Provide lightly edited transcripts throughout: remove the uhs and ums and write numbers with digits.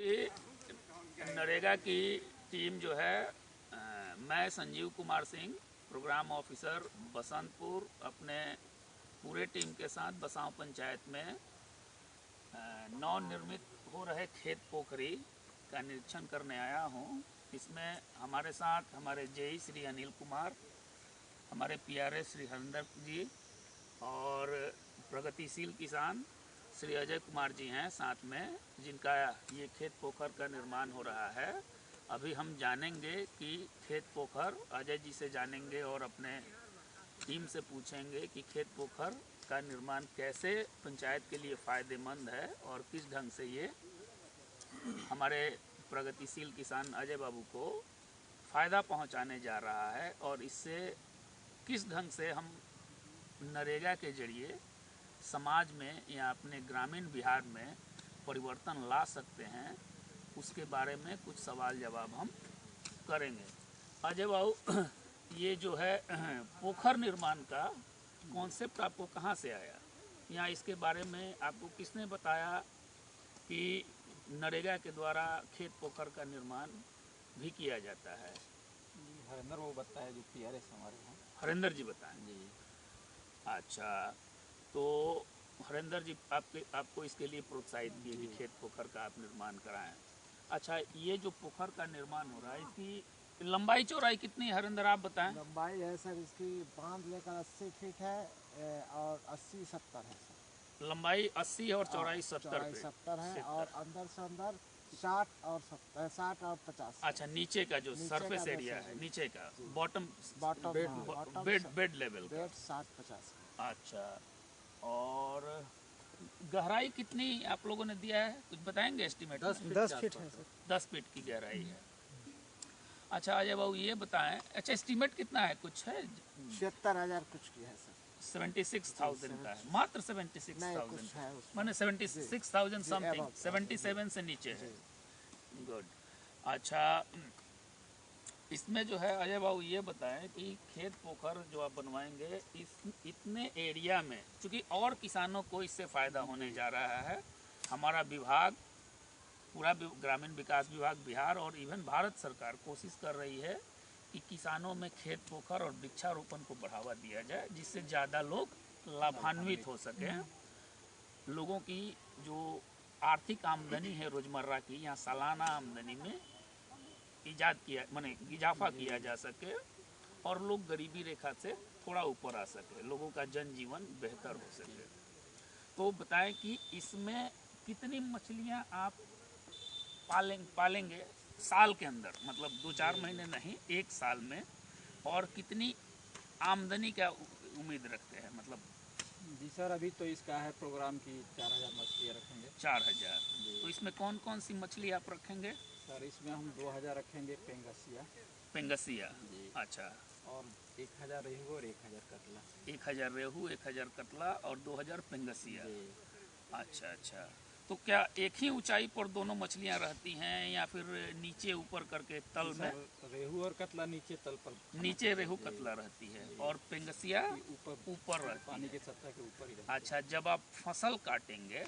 नरेगा की टीम जो है मैं संजीव कुमार सिंह प्रोग्राम ऑफिसर बसंतपुर अपने पूरे टीम के साथ बसांव पंचायत में नवनिर्मित हो रहे खेत पोखरी का निरीक्षण करने आया हूं। इसमें हमारे साथ हमारे जेई श्री अनिल कुमार, हमारे पीआरएस श्री हरिंदर जी और प्रगतिशील किसान श्री अजय कुमार जी हैं साथ में, जिनका ये खेत पोखर का निर्माण हो रहा है। अभी हम जानेंगे कि खेत पोखर, अजय जी से जानेंगे और अपने टीम से पूछेंगे कि खेत पोखर का निर्माण कैसे पंचायत के लिए फ़ायदेमंद है और किस ढंग से ये हमारे प्रगतिशील किसान अजय बाबू को फ़ायदा पहुंचाने जा रहा है और इससे किस ढंग से हम नरेगा के जरिए समाज में या अपने ग्रामीण बिहार में परिवर्तन ला सकते हैं, उसके बारे में कुछ सवाल जवाब हम करेंगे। अजय बाबू, ये जो है पोखर निर्माण का कॉन्सेप्ट आपको कहाँ से आया, या इसके बारे में आपको किसने बताया कि नरेगा के द्वारा खेत पोखर का निर्माण भी किया जाता है? हरिंदर वो बताया, जो पीआरएस हमारे हैं। हरिंदर जी बताएं जी। अच्छा, तो हरिंदर जी आपको इसके लिए प्रोत्साहित किए कि खेत पोखर का आप निर्माण कराएं। अच्छा, ये जो पोखर का निर्माण हो रहा है, इसकी लंबाई चौड़ाई कितनी है हरिंदर, आप बताएं? लंबाई है सर इसकी बांध लेकर 80 फीट है और 80-70 है सर। लंबाई 80 और चौड़ाई 70 है और अंदर से अंदर 60 और 50। अच्छा, नीचे का जो सरफेस एरिया है, नीचे का बॉटम बेड लेवल का 60-50। अच्छा, और गहराई कितनी आप लोगों ने दिया है, कुछ बताएंगे एस्टिमेट? 10 फीट है सर। 10 फीट की गहराई है। अच्छा अजय बाबू, ये बताएं, अच्छा एस्टिमेट कितना है, कुछ है? 76,000 कुछ की है सर। 76,000 का है, मात्र 76,000, माने 76,000 समथिंग, 77 से नीचे है। गुड। अच्छा, इसमें जो है अजय बाबू ये बताएं कि खेत पोखर जो आप बनवाएंगे इतने एरिया में, चूँकि और किसानों को इससे फ़ायदा होने जा रहा है, हमारा विभाग, पूरा ग्रामीण विकास विभाग बिहार और इवन भारत सरकार कोशिश कर रही है कि किसानों में खेत पोखर और वृक्षारोपण को बढ़ावा दिया जाए, जिससे ज़्यादा लोग लाभान्वित हो सकें। लोगों की जो आर्थिक आमदनी है रोज़मर्रा की या सालाना आमदनी में इजाफा किया जा सके और लोग गरीबी रेखा से थोड़ा ऊपर आ सके, लोगों का जनजीवन बेहतर हो सके। तो बताएं कि इसमें कितनी मछलियां आप पालेंगे साल के अंदर, मतलब 2-4 महीने नहीं, 1 साल में, और कितनी आमदनी का उम्मीद रखते हैं? मतलब जी सर, अभी तो इसका है प्रोग्राम की 4,000 मछलियाँ रखेंगे। 4,000। तो इसमें कौन कौन सी मछली आप रखेंगे? सर इसमें हम 2,000 रखेंगे पेंगसिया। अच्छा, और 1,000 रेहू और 1,000 कतला। 1,000 रेहू, 1,000 कतला और 2,000 पेंगसिया। अच्छा, तो क्या एक ही ऊंचाई पर दोनों मछलियां रहती हैं या फिर नीचे ऊपर करके तल में? रेहू और कतला नीचे तल पर, नीचे रेहू कतला रहती है और पेंगसिया ऊपर रहती पानी है। के सतह के ऊपर ही रहती है। अच्छा, जब आप फसल काटेंगे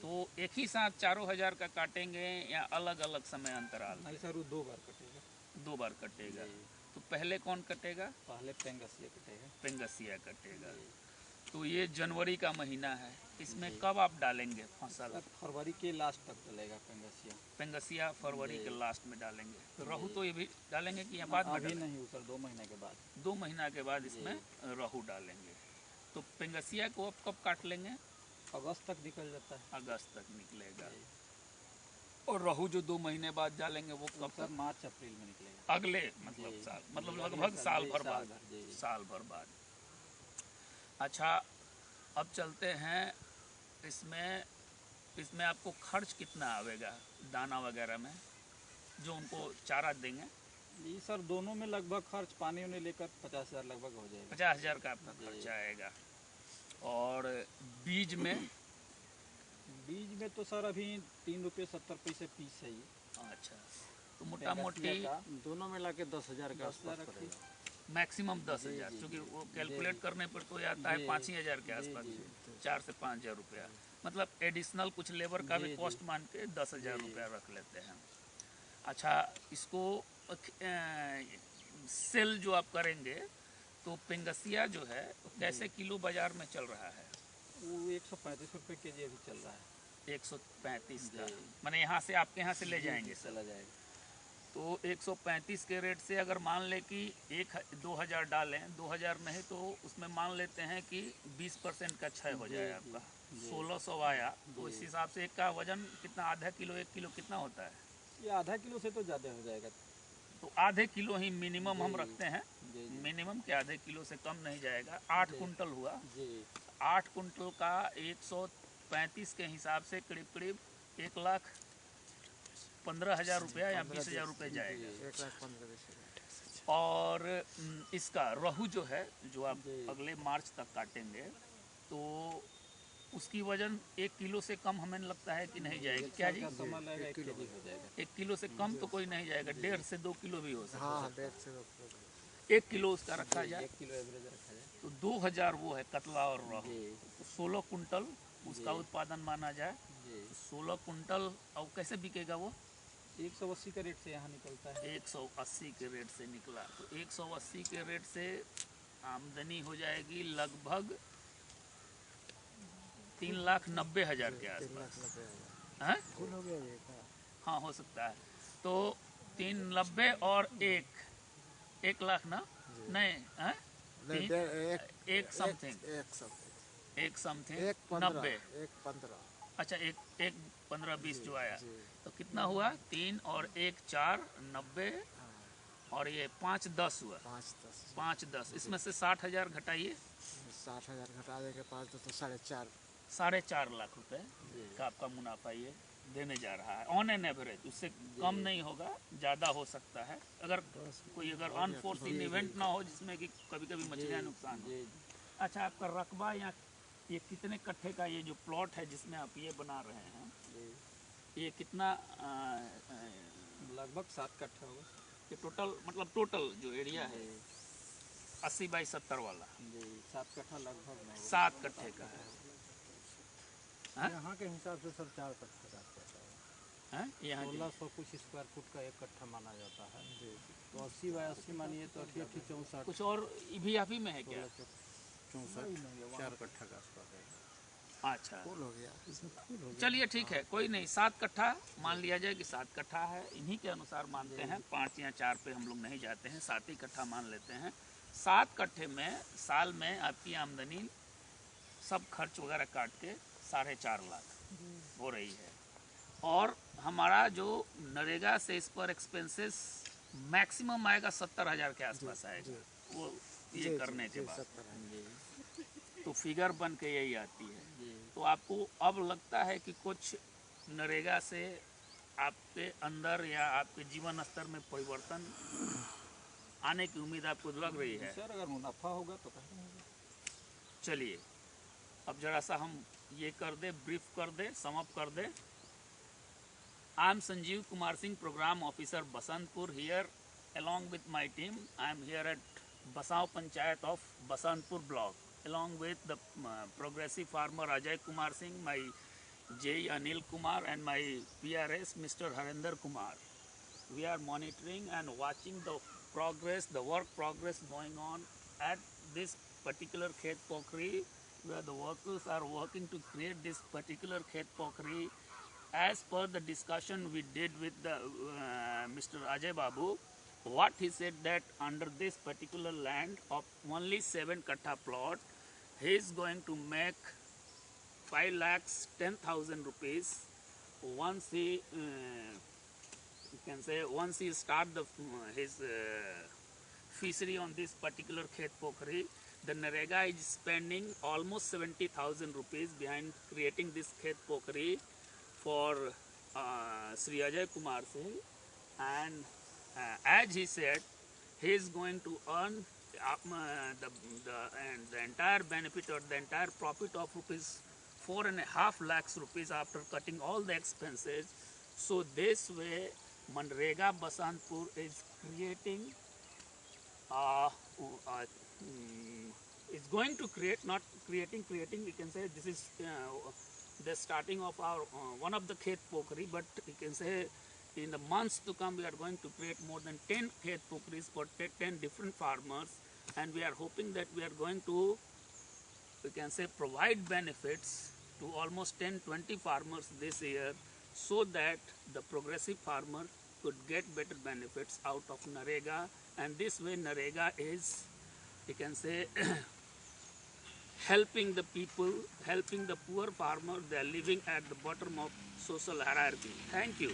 तो एक ही साथ 4,000 का काटेंगे या अलग अलग समय अंतराल? नहीं सर, वो 2 बार कटेगा। 2 बार कटेगा। तो पहले कौन कटेगा? पहले पेंगसिया कटेगा। पेंगसिया कटेगा। तो ये जनवरी का महीना है, इसमें कब आप डालेंगे फसल? फरवरी के लास्ट तक डलेगा पेंगसिया फरवरी के लास्ट में डालेंगे। तो रहू तो ये भी डालेंगे कि या बाद में? अभी नहीं सर, 2 महीने के बाद। 2 महीना के बाद इसमें रहू डालेंगे। तो पेंगसिया को आप कब काट लेंगे? अगस्त तक निकल जाता है। अगस्त तक निकलेगा। और रहू जो 2 महीने बाद डालेंगे वो कब? सर मार्च अप्रैल में निकलेगा। अगले मतलब साल, मतलब लगभग साल भर बाद। अच्छा, अब चलते हैं इसमें आपको खर्च कितना आवेगा दाना वगैरह में, जो उनको चारा देंगे? जी सर, दोनों में लगभग खर्च पानी उन्हें लेकर 50,000 लगभग हो जाएगा। 50,000 का आपका खर्चा आएगा। और बीज में? बीज में तो सर अभी 3 रुपये 70 पैसे पीस है ये। अच्छा, तो मोटा मोटी दोनों में लाके 10,000 का आसपास पड़ेगा। मैक्सिमम 10,000, क्योंकि वो कैलकुलेट करने पर तो आता है 5,000 के आसपास, 4 से 5,000 रुपया। मतलब एडिशनल कुछ लेबर का भी कॉस्ट मान के 10,000 रुपया रख लेते हैं। अच्छा, इसको सेल जो आप करेंगे तो पेंगसिया जो है कैसे किलो बाजार में चल रहा है? वो 135 रुपये के जी अभी चल रहा है। 135 का, मैंने यहाँ से आपके यहाँ से ले जाएंगे चला जाएगा। तो 135 के रेट से अगर मान ले कि 2,000 डालें, 2,000 नहीं तो उसमें मान लेते हैं कि 20% का क्षय हो जाए आपका, 1,600 आया। तो इस हिसाब से एक का वजन कितना, आधा किलो 1 किलो कितना होता है? ये आधा किलो से तो ज़्यादा हो जाएगा। तो आधे किलो ही मिनिमम हम रखते हैं, मिनिमम के आधे किलो से कम नहीं जाएगा। 8 कुंटल हुआ, 8 कुंटल का 135 के हिसाब से करीब करीब 1,15,000 रुपया या 20,000 रुपये जाएगा। 1,15,000। और इसका रोहू जो है, जो आप अगले मार्च तक काटेंगे, तो उसकी वजन 1 किलो से कम हमें लगता है कि नहीं जाएगी। क्या जी? 1 किलो से कम तो कोई नहीं जाएगा, 1.5 से 2 किलो भी हो सकता है। हाँ, 1.5 से 2 किलो। 1 किलो उसका रखा जाए, 1 किलो एवरेज रखा जाए तो 2,000 वो है कतला और रोहू। तो 16 कुंटल उसका उत्पादन माना जाए। 16 कुंटल और कैसे बिकेगा वो? 180 के रेट से यहाँ निकलता है। 180 के रेट से निकला, तो 180 के रेट से आमदनी हो जाएगी लगभग 3,90,000 के आसपास। 3,90,000 हैं? फुल हो गया ये का? हाँ, हो सकता है। तो 390 और 1 लाख ना? नहीं, हैं? नहीं, एक समथिंग, 90। 1,15। अच्छा, एक 15-20 जो आया, तो कितना हुआ? 3 और 1 4, 90, और ये 5 10 हुआ। 5 10, इसमें से 60,000 घटाइए। 60,000 घटा देंगे 5 तो 4.5। 4.5 लाख रुपए का आपका मुनाफा ये देने जा रहा है ऑन एन एवरेज। उससे कम नहीं होगा, ज़्यादा हो सकता है अगर कोई अनफोर्सिन इवेंट ना हो जिसमें कि कभी कभी मछलियाँ नुकसान हो। अच्छा, आपका रकबा या ये कितने कट्ठे का ये जो प्लॉट है जिसमें आप ये बना रहे हैं, ये कितना लगभग 7 कट्ठा होगा। ये टोटल, मतलब टोटल जो एरिया है 80 बाई 70 वाला 7 कट्ठा लगभग 7 कट्ठे का है। यहाँ के हिसाब से सर 4 कट्ठा का हैं? यहाँ 1600 कुछ स्क्वायर फुट का 1 कट्ठा माना जाता है। तो 80 बाई 80 मानिए तो 88 64 कुछ और भी आप ही में है क्या? 64 4 कट्ठा का आसपास है। अच्छा, फुल हो गया, इसमें फुल हो गया। चलिए ठीक है, कोई नहीं। 7 कट्ठा मान लिया जाए कि 7 कट्ठा है, इन्हीं के अनुसार मानते हैं। 5 या 4 पे हम लोग नहीं जाते हैं, 7 ही कट्ठा मान लेते हैं। 7 कट्ठे में साल में आपकी आमदनी सब खर्च वगैरह काट के 4.5 लाख हो रही है। और हमारा जो नरेगा से इस पर एक्सपेंसेस मैक्सिमम आएगा 70,000 के आसपास आएगा वो ये करने के बाद। तो फिगर बन के यही आती है। तो आपको अब लगता है कि कुछ नरेगा से आपके अंदर या आपके जीवन स्तर में परिवर्तन आने की उम्मीद आपको लग रही है? सर अगर मुनाफा होगा तो कहीं होगा। चलिए, अब जरा सा हम ये कर दे, ब्रीफ कर दे, सम अप कर दे। I am Sanjeev Kumar Singh, programme officer Basantpur here along with my team. I am here at Basao Panchayat of Basantpur block along with the progressive farmer Ajay Kumar Singh, my JE Anil Kumar and my PRS Mr. Harinder Kumar. We are monitoring and watching the progress, the work progress going on at this particular Khet Pokri, where the workers are working to create this particular Khet Pokri. As per the discussion we did with the Mr. Ajay Babu, what he said that under this particular land of only 7 kattha plot, he is going to make 5,10,000 rupees once he you can say once he start the his fishery on this particular Khet Pokri. The Narega is spending almost 70,000 rupees behind creating this Khet Pokri for Sri Ajay Kumar Singh, and as he said, he is going to earn the entire benefit or the entire profit of rupees 4.5 lakhs rupees after cutting all the expenses. So this way Manrega Basantpur is creating is going to create, not creating, we can say this is the starting of our one of the Khet Pokhari, but you can say in the months to come we are going to create more than 10 Khet Pokharis for 10 different farmers, and we are hoping that we are going to, we can say, provide benefits to almost 10-20 farmers this year, so that the progressive farmer could get better benefits out of Narega. And this way Narega is, you can say, helping the people, helping the poor farmer. They are living at the bottom of social hierarchy. Thank you.